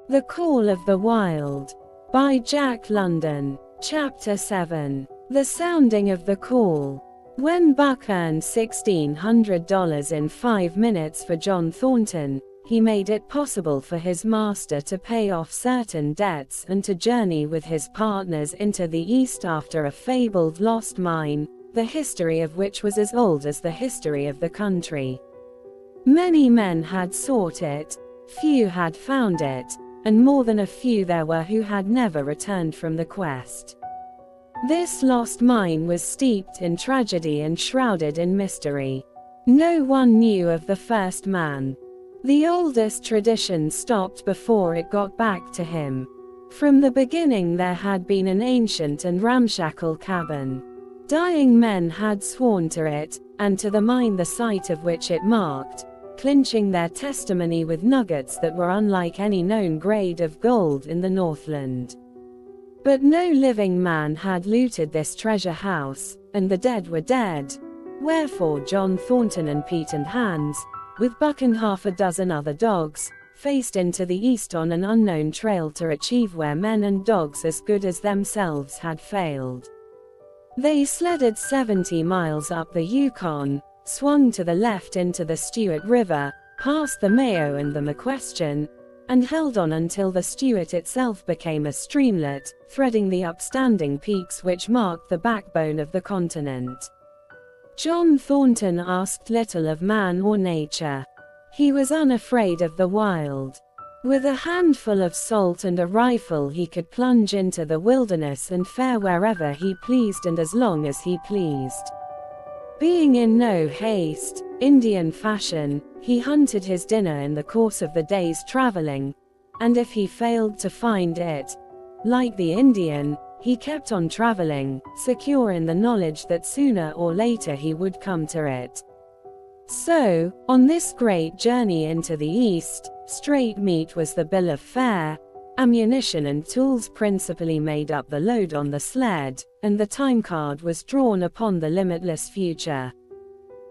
The Call of the Wild. By Jack London. Chapter 7. The Sounding of the Call. When Buck earned $1,600 in 5 minutes for John Thornton, he made it possible for his master to pay off certain debts and to journey with his partners into the East after a fabled lost mine, the history of which was as old as the history of the country. Many men had sought it, few had found it, and more than a few there were who had never returned from the quest. This lost mine was steeped in tragedy and shrouded in mystery. No one knew of the first man. The oldest tradition stopped before it got back to him. From the beginning there had been an ancient and ramshackle cabin. Dying men had sworn to it, and to the mine the site of which it marked, clinching their testimony with nuggets that were unlike any known grade of gold in the Northland. But no living man had looted this treasure house, and the dead were dead. Wherefore John Thornton and Pete and Hans, with Buck and half a dozen other dogs, faced into the east on an unknown trail to achieve where men and dogs as good as themselves had failed. They sledded 70 miles up the Yukon, swung to the left into the Stewart River, past the Mayo and the McQuestion, and held on until the Stewart itself became a streamlet, threading the upstanding peaks which marked the backbone of the continent. John Thornton asked little of man or nature. He was unafraid of the wild. With a handful of salt and a rifle he could plunge into the wilderness and fare wherever he pleased and as long as he pleased. Being in no haste, Indian fashion, he hunted his dinner in the course of the day's traveling, and if he failed to find it, like the Indian, he kept on traveling, secure in the knowledge that sooner or later he would come to it. So, on this great journey into the East, straight meat was the bill of fare. Ammunition and tools principally made up the load on the sled, and the time card was drawn upon the limitless future.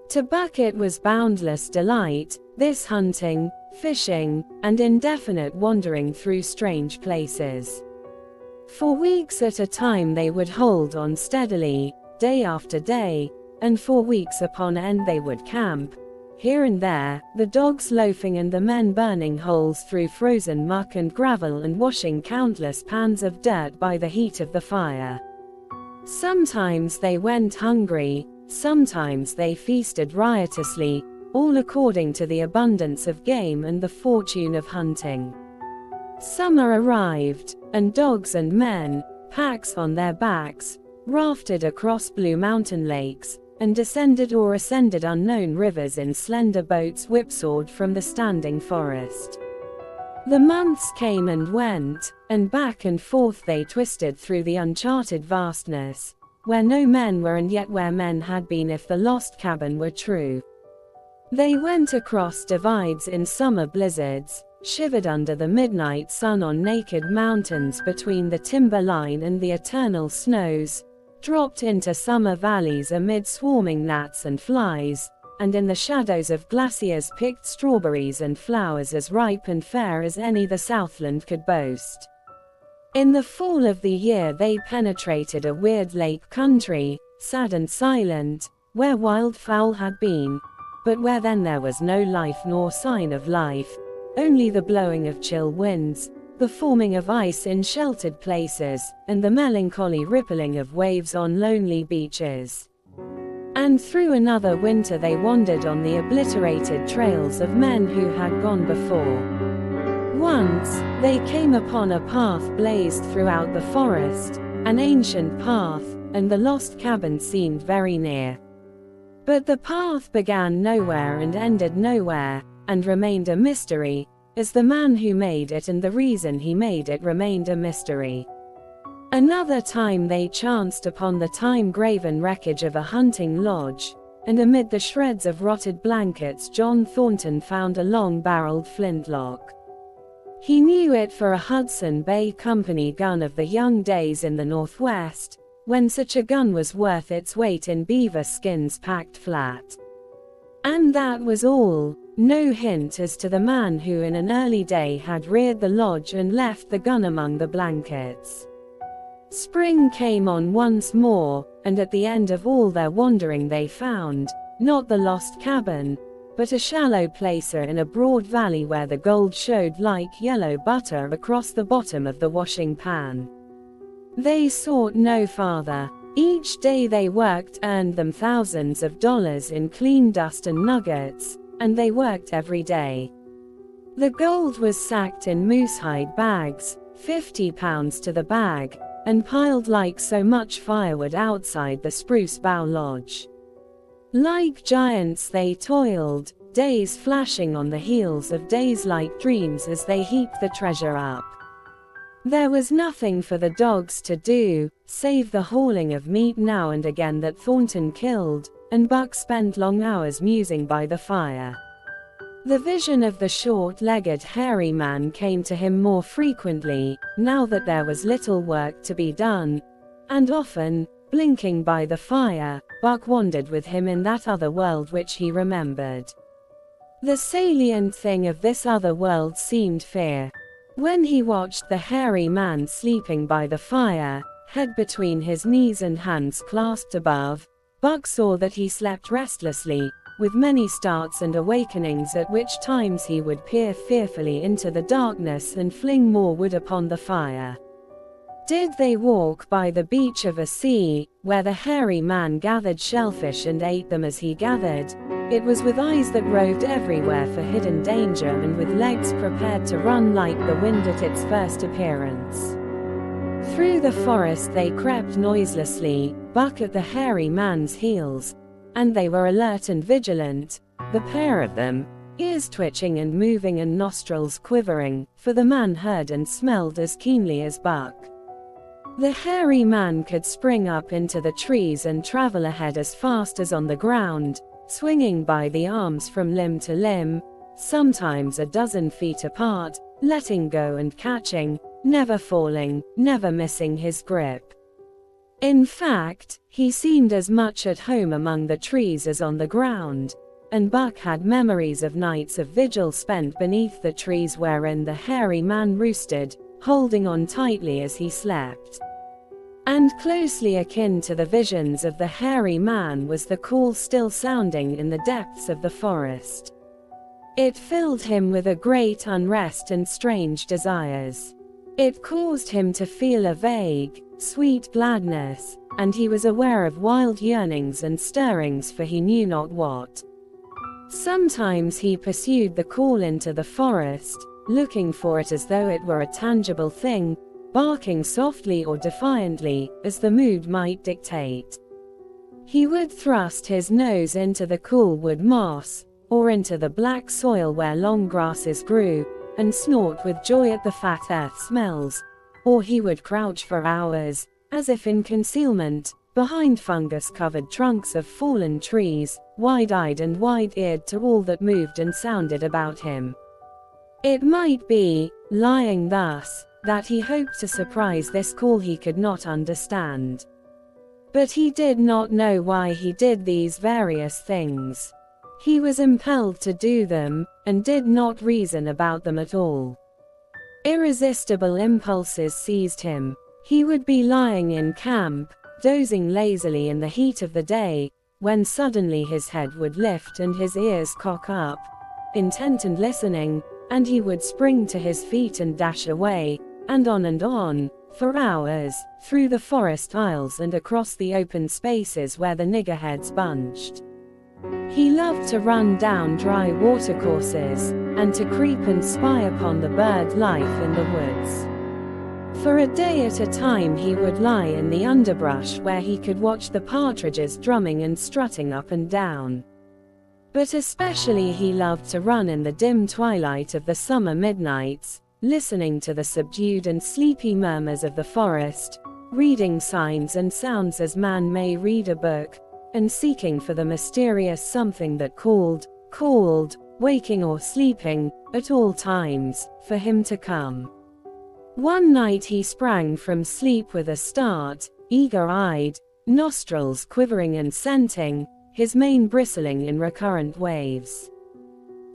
To Buck it was boundless delight, this hunting, fishing, and indefinite wandering through strange places. For weeks at a time they would hold on steadily, day after day, and for weeks upon end they would camp. Here and there, the dogs loafing and the men burning holes through frozen muck and gravel and washing countless pans of dirt by the heat of the fire. Sometimes they went hungry, sometimes they feasted riotously, all according to the abundance of game and the fortune of hunting. Summer arrived, and dogs and men, packs on their backs, rafted across blue mountain lakes, and descended or ascended unknown rivers in slender boats whipsawed from the standing forest. The months came and went, and back and forth they twisted through the uncharted vastness, where no men were and yet where men had been if the lost cabin were true. They went across divides in summer blizzards, shivered under the midnight sun on naked mountains between the timber line and the eternal snows, dropped into summer valleys amid swarming gnats and flies, and in the shadows of glaciers picked strawberries and flowers as ripe and fair as any the Southland could boast. In the fall of the year they penetrated a weird lake country, sad and silent, where wildfowl had been, but where then there was no life nor sign of life, only the blowing of chill winds, the forming of ice in sheltered places, and the melancholy rippling of waves on lonely beaches. And through another winter they wandered on the obliterated trails of men who had gone before. Once, they came upon a path blazed throughout the forest, an ancient path, and the lost cabin seemed very near. But the path began nowhere and ended nowhere, and remained a mystery, as the man who made it and the reason he made it remained a mystery. Another time they chanced upon the time-graven wreckage of a hunting lodge, and amid the shreds of rotted blankets John Thornton found a long-barreled flintlock. He knew it for a Hudson Bay Company gun of the young days in the Northwest, when such a gun was worth its weight in beaver skins packed flat. And that was all. no hint as to the man who in an early day had reared the lodge and left the gun among the blankets. Spring came on once more, and at the end of all their wandering they found, not the lost cabin, but a shallow placer in a broad valley where the gold showed like yellow butter across the bottom of the washing pan. They sought no farther. Each day they worked earned them thousands of dollars in clean dust and nuggets, and they worked every day. The gold was sacked in moosehide bags, 50 pounds to the bag, and piled like so much firewood outside the Spruce Bough Lodge. Like giants they toiled, days flashing on the heels of days like dreams as they heaped the treasure up. There was nothing for the dogs to do, save the hauling of meat now and again that Thornton killed, and Buck spent long hours musing by the fire. The vision of the short-legged hairy man came to him more frequently, now that there was little work to be done, and often, blinking by the fire, Buck wandered with him in that other world which he remembered. The salient thing of this other world seemed fear. When he watched the hairy man sleeping by the fire, head between his knees and hands clasped above, Buck saw that he slept restlessly, with many starts and awakenings at which times he would peer fearfully into the darkness and fling more wood upon the fire. Did they walk by the beach of a sea, where the hairy man gathered shellfish and ate them as he gathered, it was with eyes that roved everywhere for hidden danger and with legs prepared to run like the wind at its first appearance. Through the forest they crept noiselessly, Buck at the hairy man's heels, and they were alert and vigilant, the pair of them, ears twitching and moving and nostrils quivering, for the man heard and smelled as keenly as Buck. The hairy man could spring up into the trees and travel ahead as fast as on the ground, swinging by the arms from limb to limb, sometimes a dozen feet apart, letting go and catching, never falling, never missing his grip. In fact, he seemed as much at home among the trees as on the ground, and Buck had memories of nights of vigil spent beneath the trees wherein the hairy man roosted, holding on tightly as he slept. And closely akin to the visions of the hairy man was the call still sounding in the depths of the forest. It filled him with a great unrest and strange desires. It caused him to feel a vague, sweet gladness, and he was aware of wild yearnings and stirrings for he knew not what. Sometimes he pursued the call into the forest, looking for it as though it were a tangible thing, barking softly or defiantly, as the mood might dictate. He would thrust his nose into the cool wood moss, or into the black soil where long grasses grew, and snort with joy at the fat earth smells, or he would crouch for hours, as if in concealment, behind fungus-covered trunks of fallen trees, wide-eyed and wide-eared to all that moved and sounded about him. It might be, lying thus, that he hoped to surprise this call he could not understand. But he did not know why he did these various things. He was impelled to do them, and did not reason about them at all. Irresistible impulses seized him. He would be lying in camp, dozing lazily in the heat of the day, when suddenly his head would lift and his ears cock up, intent and listening, and he would spring to his feet and dash away, and on, for hours, through the forest aisles and across the open spaces where the niggerheads bunched. He loved to run down dry watercourses, and to creep and spy upon the bird life in the woods. For a day at a time he would lie in the underbrush where he could watch the partridges drumming and strutting up and down. But especially he loved to run in the dim twilight of the summer midnights, listening to the subdued and sleepy murmurs of the forest, reading signs and sounds as man may read a book, and seeking for the mysterious something that called, waking or sleeping, at all times, for him to come. One night he sprang from sleep with a start, eager-eyed, nostrils quivering and scenting, his mane bristling in recurrent waves.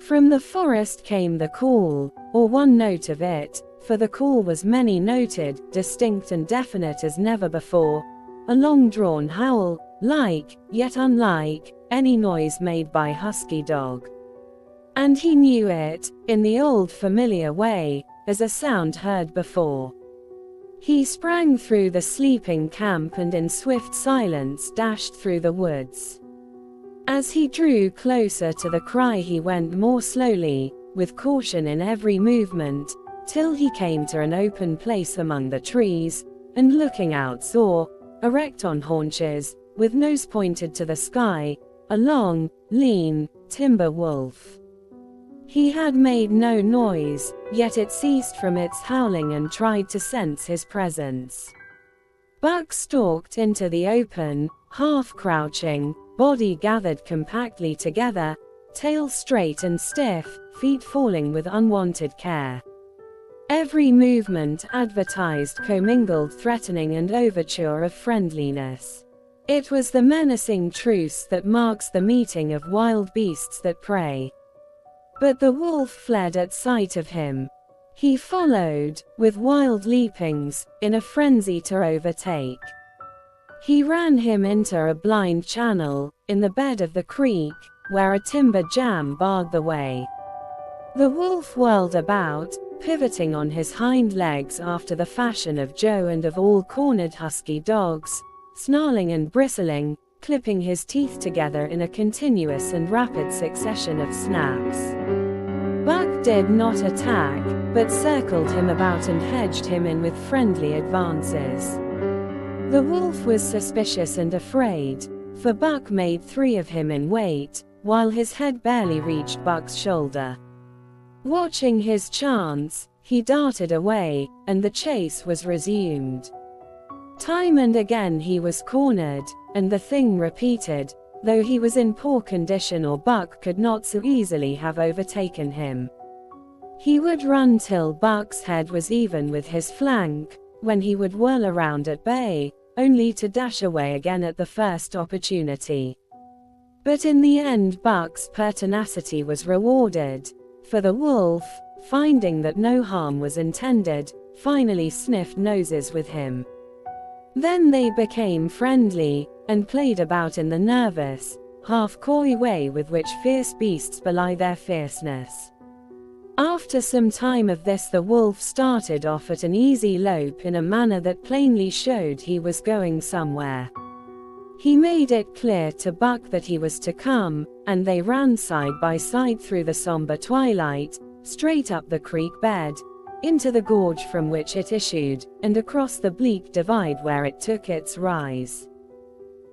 From the forest came the call, or one note of it, for the call was many-noted, distinct and definite as never before, a long-drawn howl, like, yet unlike, any noise made by husky dog. And he knew it, in the old familiar way, as a sound heard before. He sprang through the sleeping camp and in swift silence dashed through the woods. As he drew closer to the cry he went more slowly, with caution in every movement, till he came to an open place among the trees, and looking out saw, erect on haunches, with nose pointed to the sky, a long, lean, timber wolf. He had made no noise, yet it ceased from its howling and tried to sense his presence. Buck stalked into the open, half crouching, body gathered compactly together, tail straight and stiff, feet falling with unwanted care. Every movement advertised commingled threatening and overture of friendliness. It was the menacing truce that marks the meeting of wild beasts that prey. But the wolf fled at sight of him. He followed, with wild leapings, in a frenzy to overtake. He ran him into a blind channel, in the bed of the creek, where a timber jam barred the way. The wolf whirled about, pivoting on his hind legs after the fashion of Joe and of all cornered husky dogs, snarling and bristling, clipping his teeth together in a continuous and rapid succession of snaps. Buck did not attack, but circled him about and hedged him in with friendly advances. The wolf was suspicious and afraid, for Buck made 3 of him in weight, while his head barely reached Buck's shoulder. Watching his chance, he darted away, and the chase was resumed. Time and again he was cornered, and the thing repeated, though he was in poor condition or Buck could not so easily have overtaken him. He would run till Buck's head was even with his flank, when he would whirl around at bay, only to dash away again at the first opportunity. But in the end Buck's pertinacity was rewarded, for the wolf, finding that no harm was intended, finally sniffed noses with him. Then they became friendly, and played about in the nervous, half-coy way with which fierce beasts belie their fierceness. After some time of this the wolf started off at an easy lope in a manner that plainly showed he was going somewhere. He made it clear to Buck that he was to come, and they ran side by side through the somber twilight, straight up the creek bed, into the gorge from which it issued, and across the bleak divide where it took its rise.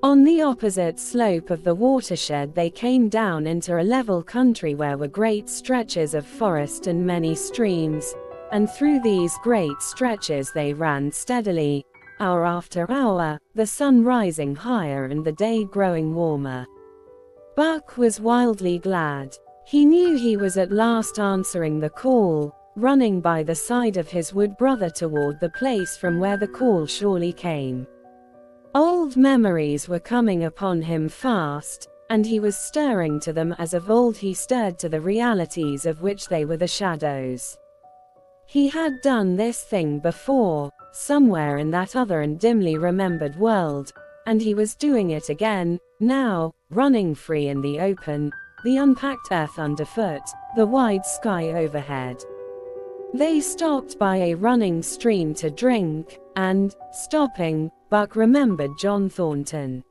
On the opposite slope of the watershed they came down into a level country where were great stretches of forest and many streams, and through these great stretches they ran steadily, hour after hour, the sun rising higher and the day growing warmer. Buck was wildly glad. He knew he was at last answering the call, running by the side of his wood brother toward the place from where the call surely came. Old memories were coming upon him fast, and he was stirring to them as of old he stirred to the realities of which they were the shadows. He had done this thing before, somewhere in that other and dimly remembered world, and he was doing it again, now, running free in the open, the unpacked earth underfoot, the wide sky overhead. They stopped by a running stream to drink, and, stopping, Buck remembered John Thornton.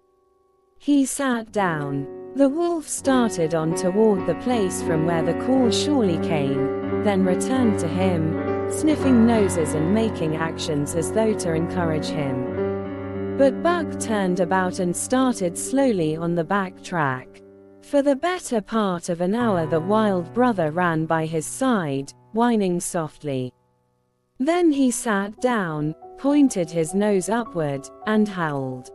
He sat down. The wolf started on toward the place from where the call surely came, then returned to him, sniffing noses and making actions as though to encourage him. But Buck turned about and started slowly on the back track. For the better part of an hour the wild brother ran by his side, whining softly. Then he sat down, pointed his nose upward, and howled.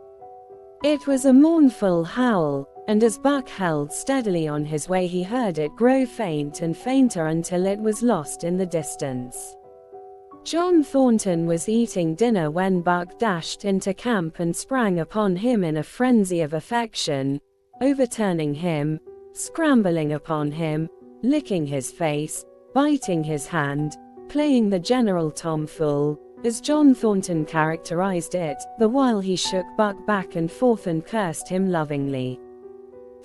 It was a mournful howl, and as Buck held steadily on his way he heard it grow faint and fainter until it was lost in the distance. John Thornton was eating dinner when Buck dashed into camp and sprang upon him in a frenzy of affection, overturning him, scrambling upon him, licking his face, biting his hand, playing the general tomfool, as John Thornton characterized it, the while he shook Buck back and forth and cursed him lovingly.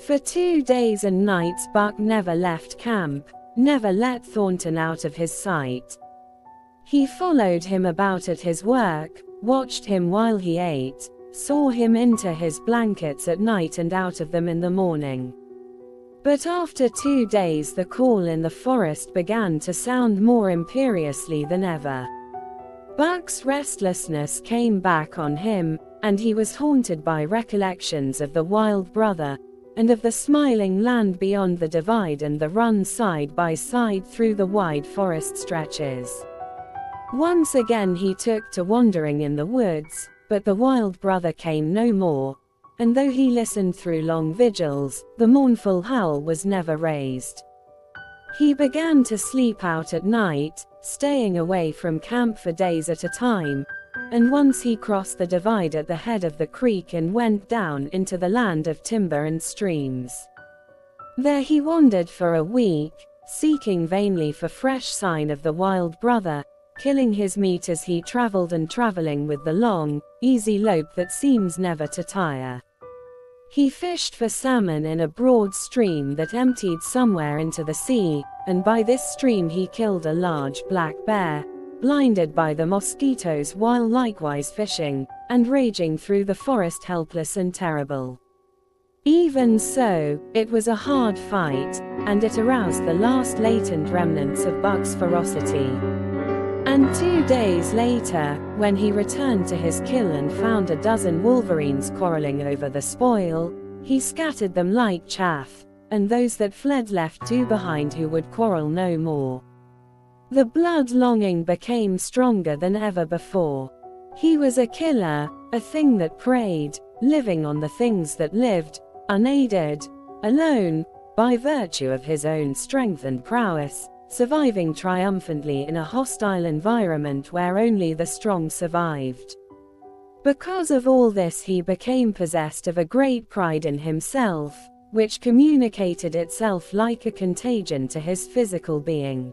For 2 days and nights Buck never left camp, never let Thornton out of his sight. He followed him about at his work, watched him while he ate, saw him into his blankets at night and out of them in the morning. But after 2 days the call in the forest began to sound more imperiously than ever. Buck's restlessness came back on him, and he was haunted by recollections of the wild brother, and of the smiling land beyond the divide and the run side by side through the wide forest stretches. Once again he took to wandering in the woods, but the wild brother came no more, and though he listened through long vigils, the mournful howl was never raised. He began to sleep out at night, staying away from camp for days at a time, and once he crossed the divide at the head of the creek and went down into the land of timber and streams. There he wandered for a week, seeking vainly for fresh sign of the wild brother, killing his meat as he traveled and traveling with the long, easy lope that seems never to tire. He fished for salmon in a broad stream that emptied somewhere into the sea, and by this stream he killed a large black bear, blinded by the mosquitoes while likewise fishing, and raging through the forest helpless and terrible. Even so, it was a hard fight, and it aroused the last latent remnants of Buck's ferocity. And 2 days later, when he returned to his kill and found a dozen wolverines quarreling over the spoil, he scattered them like chaff, and those that fled left 2 behind who would quarrel no more. The blood longing became stronger than ever before. He was a killer, a thing that preyed, living on the things that lived, unaided, alone, by virtue of his own strength and prowess, surviving triumphantly in a hostile environment where only the strong survived. Because of all this he became possessed of a great pride in himself, which communicated itself like a contagion to his physical being.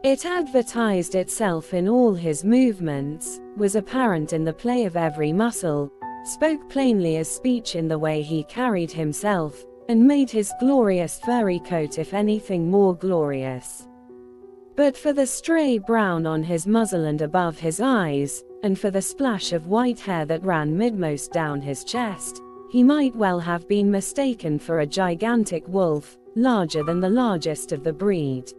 It advertised itself in all his movements, was apparent in the play of every muscle, spoke plainly as speech in the way he carried himself, and made his glorious furry coat if anything more glorious. But for the stray brown on his muzzle and above his eyes, and for the splash of white hair that ran midmost down his chest, he might well have been mistaken for a gigantic wolf, larger than the largest of the breed.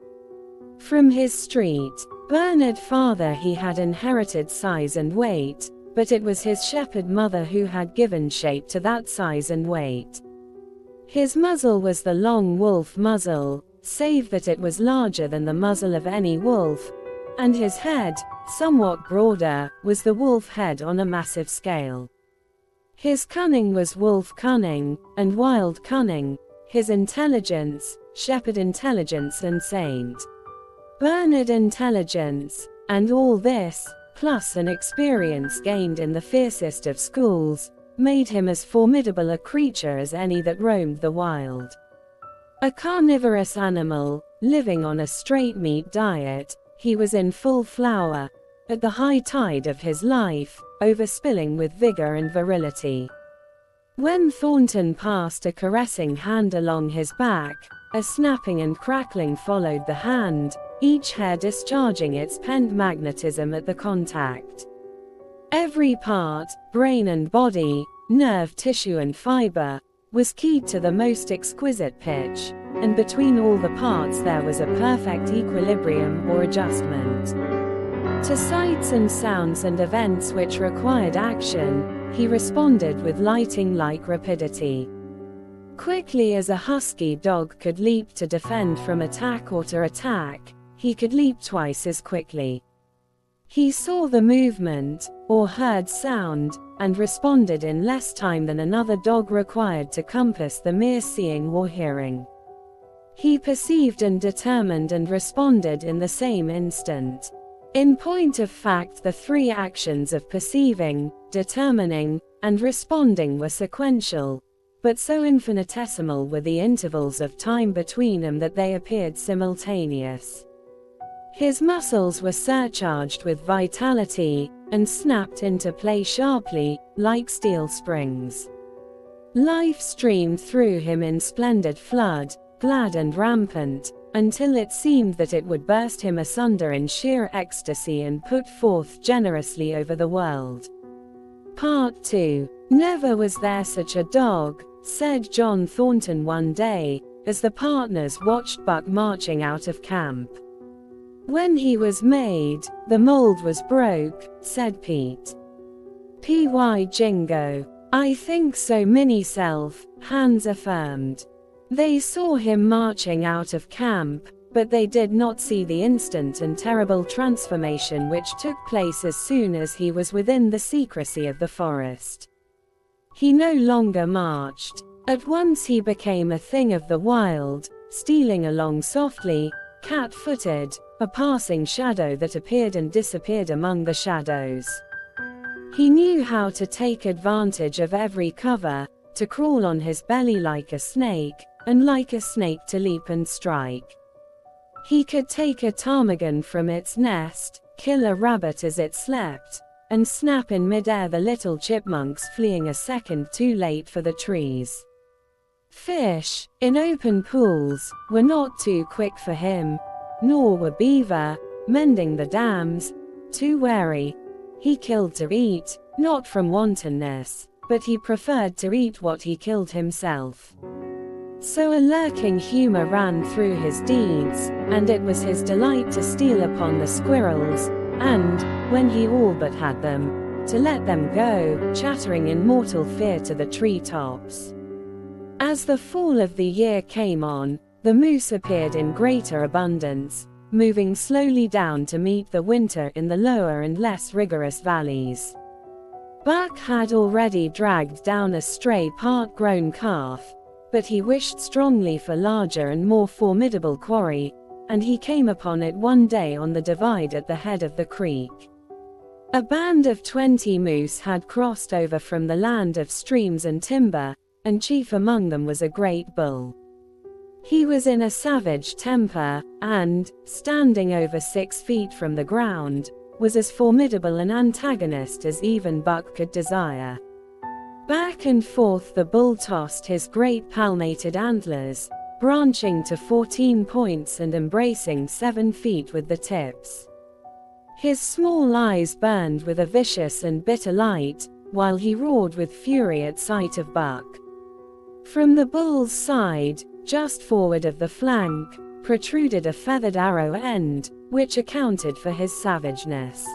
From his street, Bernard father he had inherited size and weight, but it was his shepherd mother who had given shape to that size and weight. His muzzle was the long wolf muzzle, save that it was larger than the muzzle of any wolf, and his head, somewhat broader, was the wolf head on a massive scale. His cunning was wolf cunning, and wild cunning, his intelligence, shepherd intelligence and Saint Bernard intelligence, and all this, plus an experience gained in the fiercest of schools, made him as formidable a creature as any that roamed the wild. A carnivorous animal, living on a straight meat diet, he was in full flower, at the high tide of his life, overspilling with vigor and virility. When Thornton passed a caressing hand along his back, a snapping and crackling followed the hand, each hair discharging its pent magnetism at the contact. Every part, brain and body, nerve tissue and fiber, was keyed to the most exquisite pitch, and between all the parts there was a perfect equilibrium or adjustment. To sights and sounds and events which required action, he responded with lightning-like rapidity. Quickly as a husky dog could leap to defend from attack or to attack, he could leap twice as quickly. He saw the movement, or heard sound, and responded in less time than another dog required to compass the mere seeing or hearing. He perceived and determined and responded in the same instant. In point of fact, the 3 actions of perceiving, determining, and responding were sequential, but so infinitesimal were the intervals of time between them that they appeared simultaneous. His muscles were surcharged with vitality, and snapped into play sharply, like steel springs. Life streamed through him in splendid flood, glad and rampant, until it seemed that it would burst him asunder in sheer ecstasy and put forth generously over the world. Part 2. "Never was there such a dog," said John Thornton one day, as the partners watched Buck marching out of camp. "When he was made, the mold was broke," said Pete. P.Y. Jingo. "I think so, Mini-Self," Hans affirmed. They saw him marching out of camp, but they did not see the instant and terrible transformation which took place as soon as he was within the secrecy of the forest. He no longer marched. At once he became a thing of the wild, stealing along softly, cat-footed, a passing shadow that appeared and disappeared among the shadows. He knew how to take advantage of every cover, to crawl on his belly like a snake, and like a snake to leap and strike. He could take a ptarmigan from its nest, kill a rabbit as it slept, and snap in mid-air the little chipmunks fleeing a second too late for the trees. Fish, in open pools, were not too quick for him, nor were beaver, mending the dams, too wary. He killed to eat, not from wantonness, but he preferred to eat what he killed himself. So a lurking humor ran through his deeds, and it was his delight to steal upon the squirrels, and, when he all but had them, to let them go, chattering in mortal fear to the tree-tops. As the fall of the year came on, the moose appeared in greater abundance, moving slowly down to meet the winter in the lower and less rigorous valleys. Buck had already dragged down a stray part-grown calf, but he wished strongly for larger and more formidable quarry, and he came upon it one day on the divide at the head of the creek. A band of 20 moose had crossed over from the land of streams and timber, and chief among them was a great bull. He was in a savage temper, and, standing over 6 feet from the ground, was as formidable an antagonist as even Buck could desire. Back and forth the bull tossed his great palmated antlers, branching to 14 points and embracing 7 feet with the tips. His small eyes burned with a vicious and bitter light, while he roared with fury at sight of Buck. From the bull's side, just forward of the flank, protruded a feathered arrow end, which accounted for his savageness.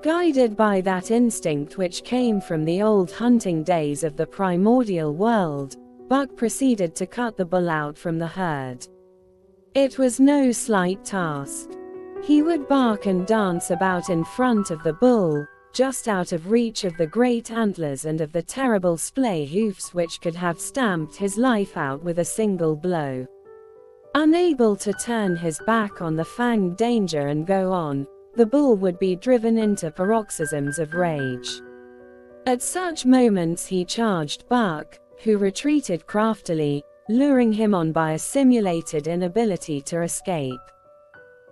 Guided by that instinct which came from the old hunting days of the primordial world, Buck proceeded to cut the bull out from the herd. It was no slight task. He would bark and dance about in front of the bull, just out of reach of the great antlers and of the terrible splay hoofs which could have stamped his life out with a single blow. Unable to turn his back on the fanged danger and go on, the bull would be driven into paroxysms of rage. At such moments he charged Buck, who retreated craftily, luring him on by a simulated inability to escape.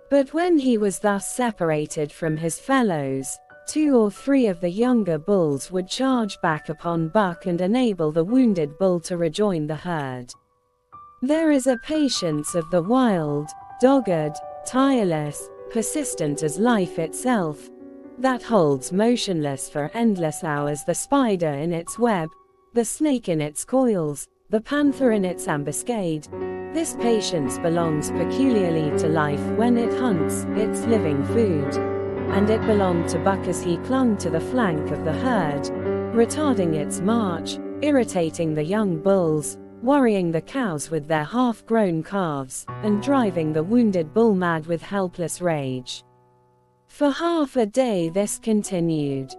But when he was thus separated from his fellows, 2 or 3 of the younger bulls would charge back upon Buck and enable the wounded bull to rejoin the herd. There is a patience of the wild, dogged, tireless, persistent as life itself, that holds motionless for endless hours the spider in its web, the snake in its coils, the panther in its ambuscade. This patience belongs peculiarly to life when it hunts its living food, and it belonged to Buck as he clung to the flank of the herd, retarding its march, irritating the young bulls, worrying the cows with their half-grown calves, and driving the wounded bull mad with helpless rage. For half a day this continued.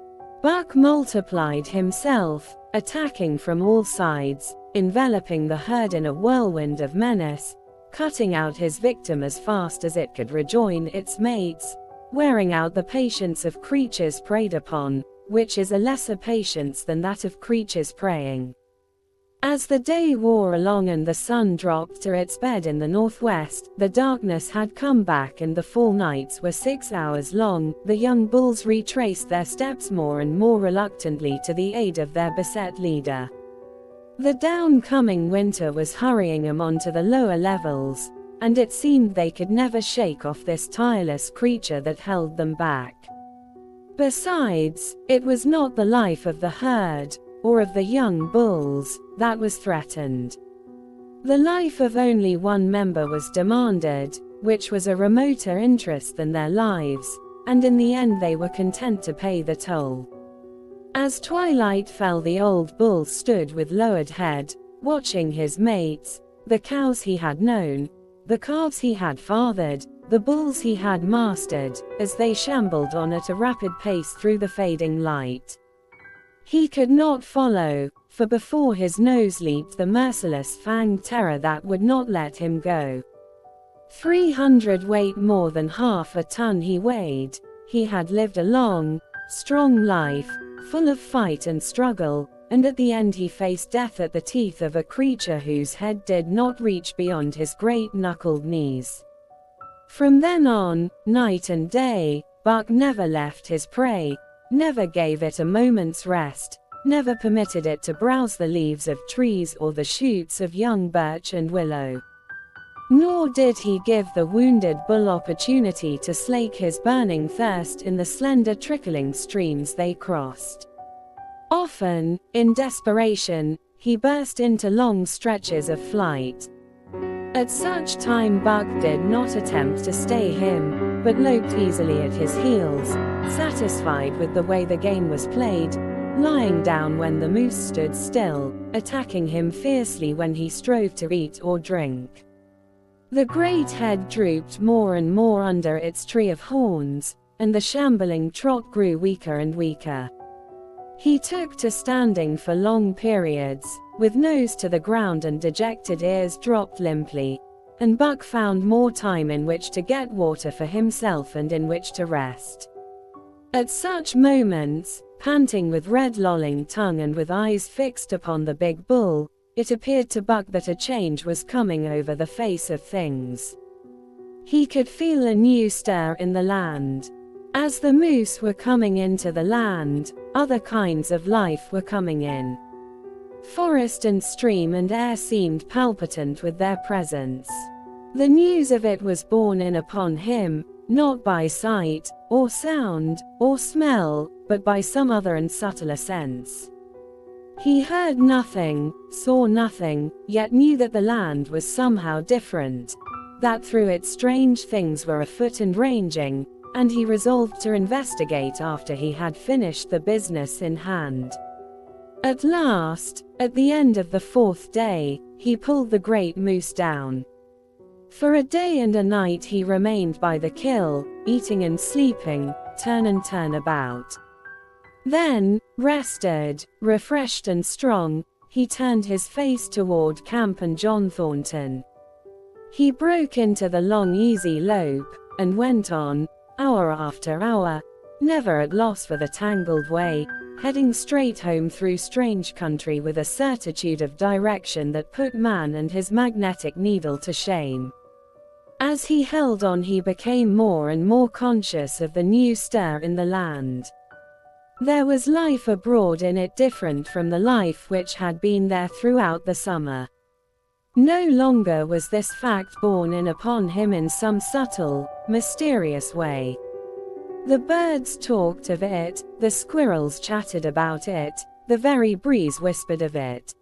Buck multiplied himself, attacking from all sides, enveloping the herd in a whirlwind of menace, cutting out his victim as fast as it could rejoin its mates, wearing out the patience of creatures preyed upon, which is a lesser patience than that of creatures preying. As the day wore along and the sun dropped to its bed in the northwest, the darkness had come back and the fall nights were 6 hours long. The young bulls retraced their steps more and more reluctantly to the aid of their beset leader. The downcoming winter was hurrying them onto the lower levels, and it seemed they could never shake off this tireless creature that held them back. Besides, it was not the life of the herd, or of the young bulls, that was threatened. The life of only one member was demanded, which was a remoter interest than their lives, and in the end they were content to pay the toll. As twilight fell, the old bull stood with lowered head, watching his mates, the cows he had known, the calves he had fathered, the bulls he had mastered, as they shambled on at a rapid pace through the fading light. He could not follow, for before his nose leaped the merciless fanged terror that would not let him go. 300 weight, more than half a ton he weighed. He had lived a long, strong life, full of fight and struggle, and at the end he faced death at the teeth of a creature whose head did not reach beyond his great knuckled knees. From then on, night and day, Buck never left his prey, never gave it a moment's rest, never permitted it to browse the leaves of trees or the shoots of young birch and willow. Nor did he give the wounded bull opportunity to slake his burning thirst in the slender trickling streams they crossed. Often, in desperation, he burst into long stretches of flight. At such time Buck did not attempt to stay him, but loped easily at his heels, satisfied with the way the game was played, lying down when the moose stood still, attacking him fiercely when he strove to eat or drink. The great head drooped more and more under its tree of horns, and the shambling trot grew weaker and weaker. He took to standing for long periods, with nose to the ground and dejected ears dropped limply, and Buck found more time in which to get water for himself and in which to rest. At such moments, panting with red lolling tongue and with eyes fixed upon the big bull, it appeared to Buck that a change was coming over the face of things. He could feel a new stir in the land. As the moose were coming into the land, other kinds of life were coming in. Forest and stream and air seemed palpitant with their presence. The news of it was borne in upon him, not by sight, or sound, or smell, but by some other and subtler sense. He heard nothing, saw nothing, yet knew that the land was somehow different, that through it strange things were afoot and ranging, and he resolved to investigate after he had finished the business in hand. At last, at the end of the 4th day, he pulled the great moose down. For a day and a night he remained by the kill, eating and sleeping, turn and turn about. Then, rested, refreshed and strong, he turned his face toward camp and John Thornton. He broke into the long easy lope, and went on, hour after hour, never at loss for the tangled way, heading straight home through strange country with a certitude of direction that put man and his magnetic needle to shame. As he held on he became more and more conscious of the new stir in the land. There was life abroad in it different from the life which had been there throughout the summer. No longer was this fact borne in upon him in some subtle, mysterious way. The birds talked of it, the squirrels chattered about it, the very breeze whispered of it.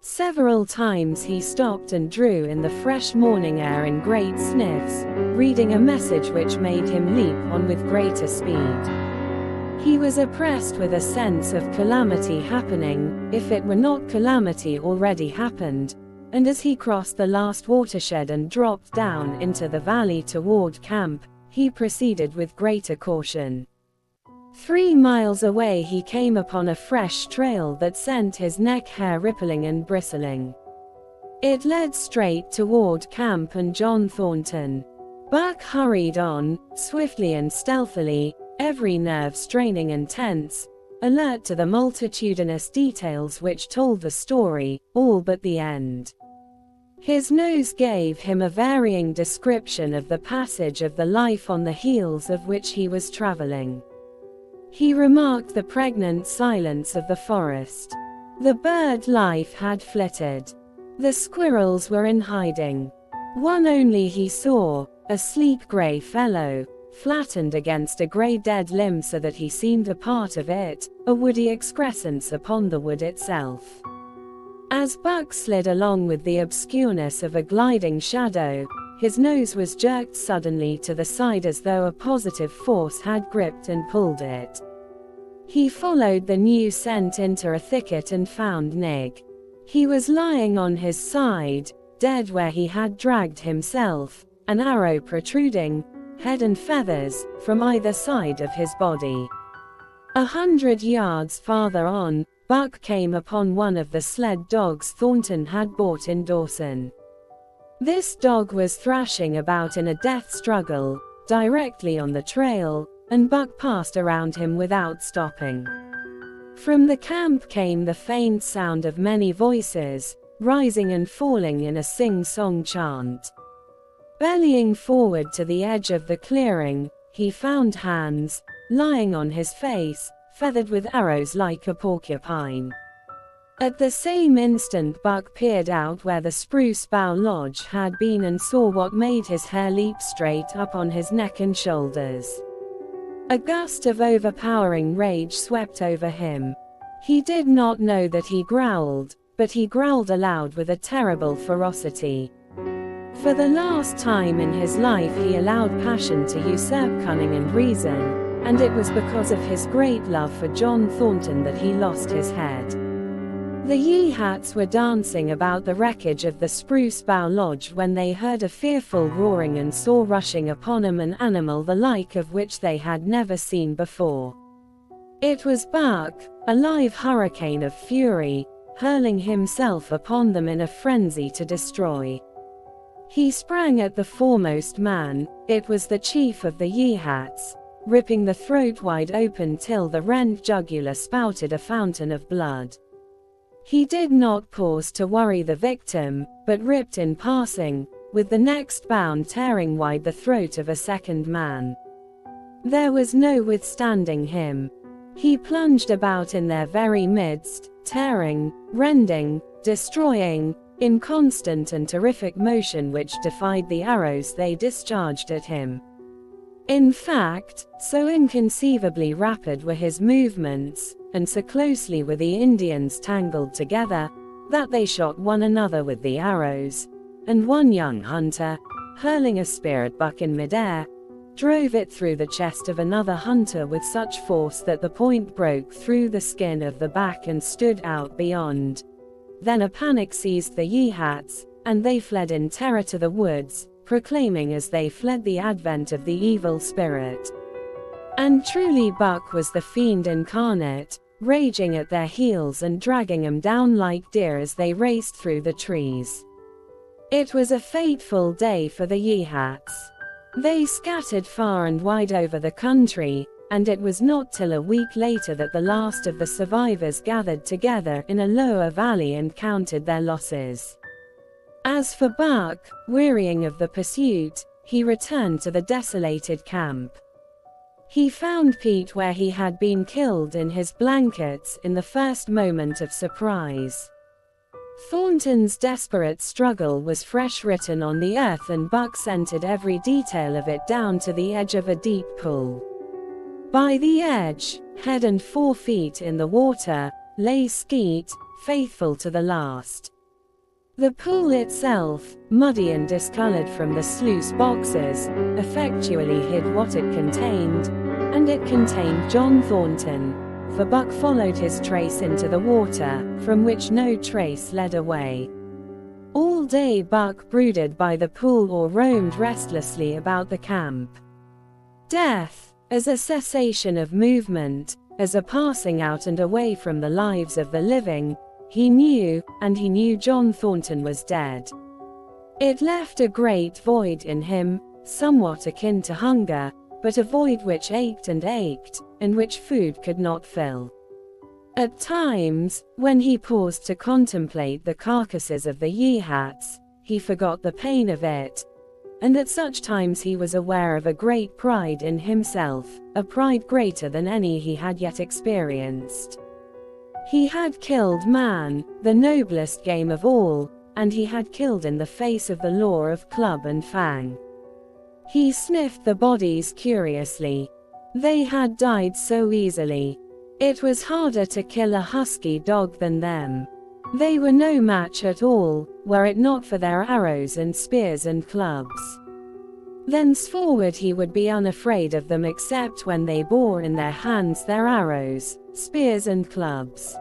Several times he stopped and drew in the fresh morning air in great sniffs, reading a message which made him leap on with greater speed. He was oppressed with a sense of calamity happening, if it were not calamity already happened, and as he crossed the last watershed and dropped down into the valley toward camp, he proceeded with greater caution. 3 miles away he came upon a fresh trail that sent his neck hair rippling and bristling. It led straight toward camp and John Thornton. Buck hurried on, swiftly and stealthily, every nerve straining and tense, alert to the multitudinous details which told the story, all but the end. His nose gave him a varying description of the passage of the life on the heels of which he was traveling. He remarked the pregnant silence of the forest. The bird life had flitted. The squirrels were in hiding. One only he saw, a sleek grey fellow, flattened against a grey dead limb so that he seemed a part of it, a woody excrescence upon the wood itself. As Buck slid along with the obscureness of a gliding shadow, his nose was jerked suddenly to the side as though a positive force had gripped and pulled it. He followed the new scent into a thicket and found Nig. He was lying on his side, dead where he had dragged himself, an arrow protruding, head and feathers, from either side of his body. 100 yards farther on, Buck came upon one of the sled dogs Thornton had bought in Dawson. This dog was thrashing about in a death struggle, directly on the trail, and Buck passed around him without stopping. From the camp came the faint sound of many voices, rising and falling in a sing-song chant. Bellying forward to the edge of the clearing, he found Hans, lying on his face, feathered with arrows like a porcupine. At the same instant Buck peered out where the spruce bough lodge had been and saw what made his hair leap straight up on his neck and shoulders. A gust of overpowering rage swept over him. He did not know that he growled, but he growled aloud with a terrible ferocity. For the last time in his life he allowed passion to usurp cunning and reason, and it was because of his great love for John Thornton that he lost his head. The Yeehats were dancing about the wreckage of the Spruce Bough Lodge when they heard a fearful roaring and saw rushing upon them an animal the like of which they had never seen before. It was Buck, a live hurricane of fury, hurling himself upon them in a frenzy to destroy. He sprang at the foremost man, it was the chief of the Yeehats, ripping the throat wide open till the rent jugular spouted a fountain of blood. He did not pause to worry the victim, but ripped in passing, with the next bound tearing wide the throat of a second man. There was no withstanding him. He plunged about in their very midst, tearing, rending, destroying, in constant and terrific motion which defied the arrows they discharged at him. In fact, so inconceivably rapid were his movements, and so closely were the Indians tangled together, that they shot one another with the arrows, and one young hunter, hurling a spear at Buck in midair, drove it through the chest of another hunter with such force that the point broke through the skin of the back and stood out beyond. Then a panic seized the Yeehats, and they fled in terror to the woods, proclaiming as they fled the advent of the evil spirit. And truly Buck was the fiend incarnate, raging at their heels and dragging them down like deer as they raced through the trees. It was a fateful day for the Yeehats. They scattered far and wide over the country, and it was not till a week later that the last of the survivors gathered together in a lower valley and counted their losses. As for Buck, wearying of the pursuit, he returned to the desolated camp. He found Pete where he had been killed in his blankets in the first moment of surprise. Thornton's desperate struggle was fresh written on the earth, and Buck scented every detail of it down to the edge of a deep pool. By the edge, head and 4 feet in the water, lay Skeet, faithful to the last. The pool itself, muddy and discolored from the sluice boxes, effectually hid what it contained, and it contained John Thornton, for Buck followed his trace into the water, from which no trace led away. All day Buck brooded by the pool or roamed restlessly about the camp. Death, as a cessation of movement, as a passing out and away from the lives of the living, he knew, and he knew John Thornton was dead. It left a great void in him, somewhat akin to hunger, but a void which ached, and which food could not fill. At times, when he paused to contemplate the carcasses of the Yehats, he forgot the pain of it. And at such times he was aware of a great pride in himself, a pride greater than any he had yet experienced. He had killed man, the noblest game of all, and he had killed in the face of the law of club and fang. He sniffed the bodies curiously. They had died so easily. It was harder to kill a husky dog than them. They were no match at all, were it not for their arrows and spears and clubs. Thenceforward he would be unafraid of them except when they bore in their hands their arrows, spears and clubs.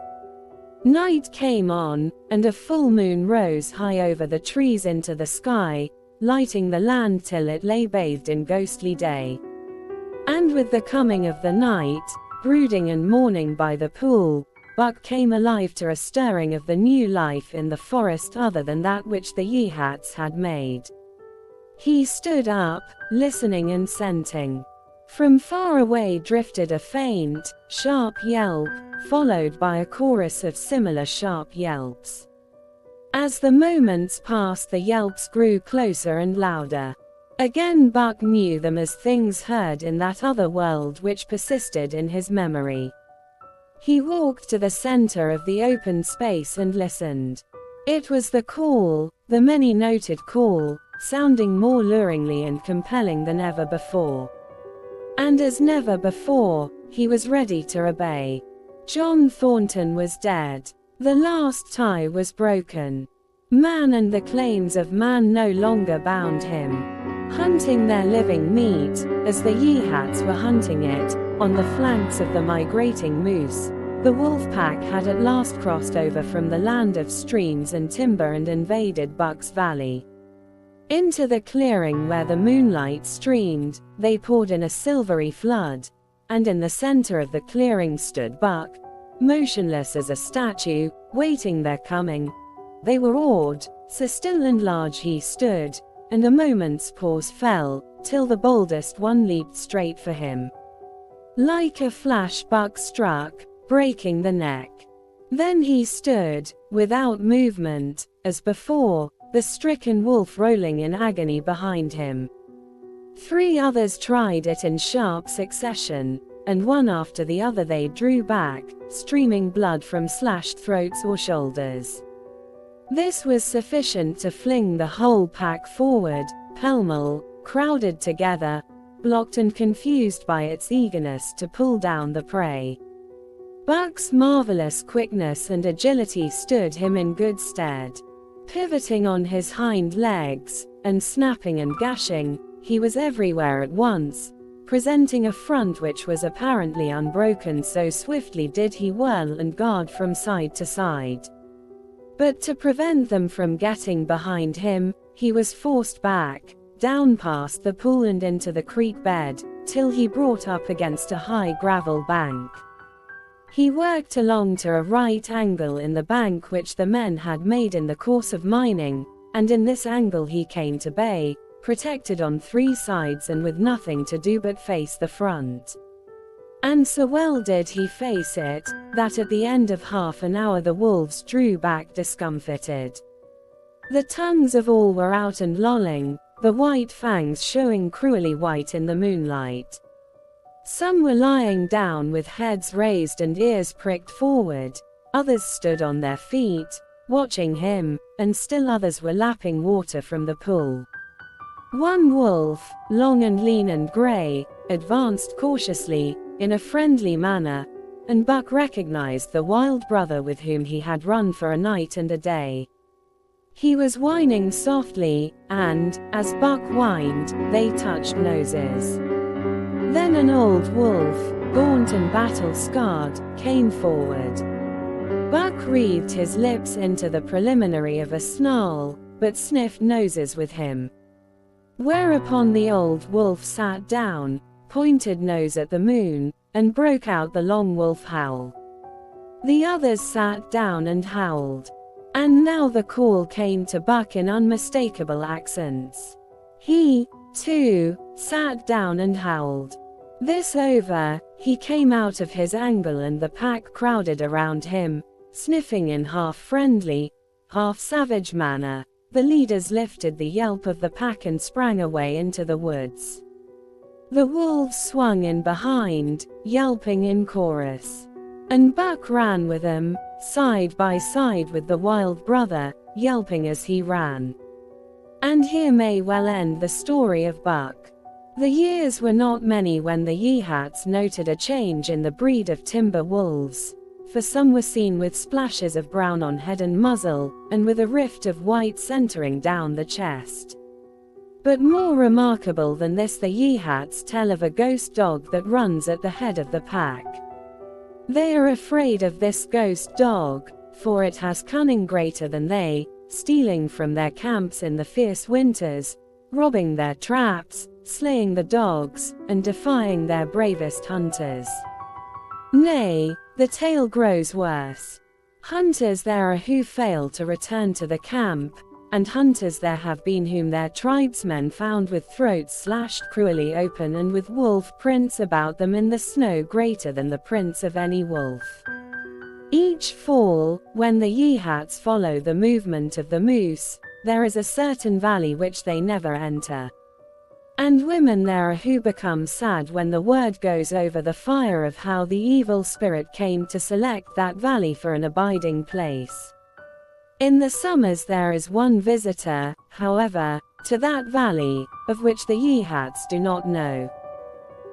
Night came on, and a full moon rose high over the trees into the sky, lighting the land till it lay bathed in ghostly day. And with the coming of the night, brooding and mourning by the pool, Buck came alive to a stirring of the new life in the forest other than that which the Yehats had made. He stood up, listening and scenting. From far away drifted a faint, sharp yelp, followed by a chorus of similar sharp yelps. As the moments passed, the yelps grew closer and louder. Again Buck knew them as things heard in that other world which persisted in his memory. He walked to the center of the open space and listened. It was the call, the many-noted call, sounding more luringly and compelling than ever before. And as never before, he was ready to obey. John Thornton was dead. The last tie was broken. Man and the claims of man no longer bound him. Hunting their living meat, as the Yehats were hunting it, on the flanks of the migrating moose, the wolf pack had at last crossed over from the land of streams and timber and invaded Buck's Valley. Into the clearing where the moonlight streamed, they poured in a silvery flood, and in the center of the clearing stood Buck, motionless as a statue, waiting their coming. They were awed, so still and large he stood, and a moment's pause fell, till the boldest one leaped straight for him. Like a flash Buck struck, breaking the neck. Then he stood, without movement, as before, the stricken wolf rolling in agony behind him. 3 others tried it in sharp succession, and one after the other they drew back, streaming blood from slashed throats or shoulders. This was sufficient to fling the whole pack forward, pell-mell, crowded together, blocked and confused by its eagerness to pull down the prey. Buck's marvelous quickness and agility stood him in good stead. Pivoting on his hind legs, and snapping and gashing, he was everywhere at once, presenting a front which was apparently unbroken, so swiftly did he whirl and guard from side to side. But to prevent them from getting behind him, he was forced back, down past the pool and into the creek bed, till he brought up against a high gravel bank. He worked along to a right angle in the bank which the men had made in the course of mining, and in this angle he came to bay, protected on 3 sides and with nothing to do but face the front. And so well did he face it, that at the end of half an hour the wolves drew back discomfited. The tongues of all were out and lolling, the white fangs showing cruelly white in the moonlight. Some were lying down with heads raised and ears pricked forward, others stood on their feet, watching him, and still others were lapping water from the pool. One wolf, long and lean and gray, advanced cautiously, in a friendly manner, and Buck recognized the wild brother with whom he had run for a night and a day. He was whining softly, and, as Buck whined, they touched noses. Then an old wolf, gaunt and battle-scarred, came forward. Buck wreathed his lips into the preliminary of a snarl, but sniffed noses with him. Whereupon the old wolf sat down, pointed nose at the moon, and broke out the long wolf howl. The others sat down and howled. And now the call came to Buck in unmistakable accents. He, too, sat down and howled. This over, He came out of his angle and the pack crowded around him, sniffing in half-friendly, half-savage manner. The leaders lifted the yelp of the pack and sprang away into the woods. The wolves swung in behind, yelping in chorus. And Buck ran with them, side by side with the wild brother, yelping as he ran. And here may well end the story of Buck. The years were not many when the Yehats noted a change in the breed of timber wolves, for some were seen with splashes of brown on head and muzzle, and with a rift of white centering down the chest. But more remarkable than this, the Yehats tell of a ghost dog that runs at the head of the pack. They are afraid of this ghost dog, for it has cunning greater than they, stealing from their camps in the fierce winters, robbing their traps, slaying the dogs, and defying their bravest hunters. Nay, the tale grows worse. Hunters there are who fail to return to the camp, and hunters there have been whom their tribesmen found with throats slashed cruelly open and with wolf prints about them in the snow greater than the prints of any wolf. Each fall, when the Yehats follow the movement of the moose, there is a certain valley which they never enter. And women there are who become sad when the word goes over the fire of how the evil spirit came to select that valley for an abiding place. In the summers there is one visitor, however, to that valley, of which the Yehats do not know.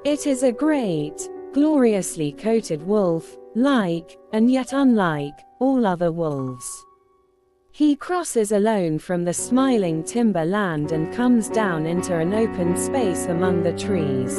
It is a great, gloriously coated wolf, like, and yet unlike, all other wolves. He crosses alone from the smiling timber land and comes down into an open space among the trees.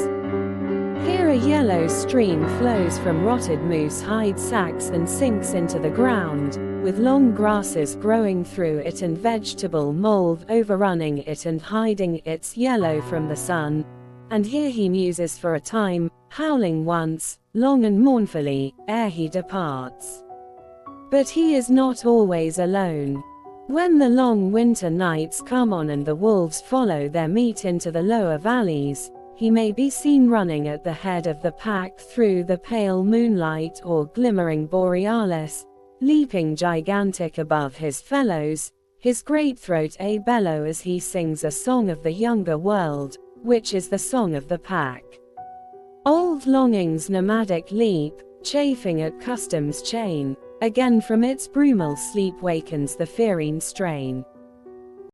Here a yellow stream flows from rotted moose hide sacks and sinks into the ground, with long grasses growing through it and vegetable mold overrunning it and hiding its yellow from the sun. And here he muses for a time, howling once, long and mournfully, ere he departs. But he is not always alone. When the long winter nights come on and the wolves follow their meat into the lower valleys, he may be seen running at the head of the pack through the pale moonlight or glimmering borealis, leaping gigantic above his fellows, his great throat a bellow as he sings a song of the younger world, which is the song of the pack. Old longing's nomadic leap, chafing at custom's chain, again from its brumal sleep wakens the fearing strain.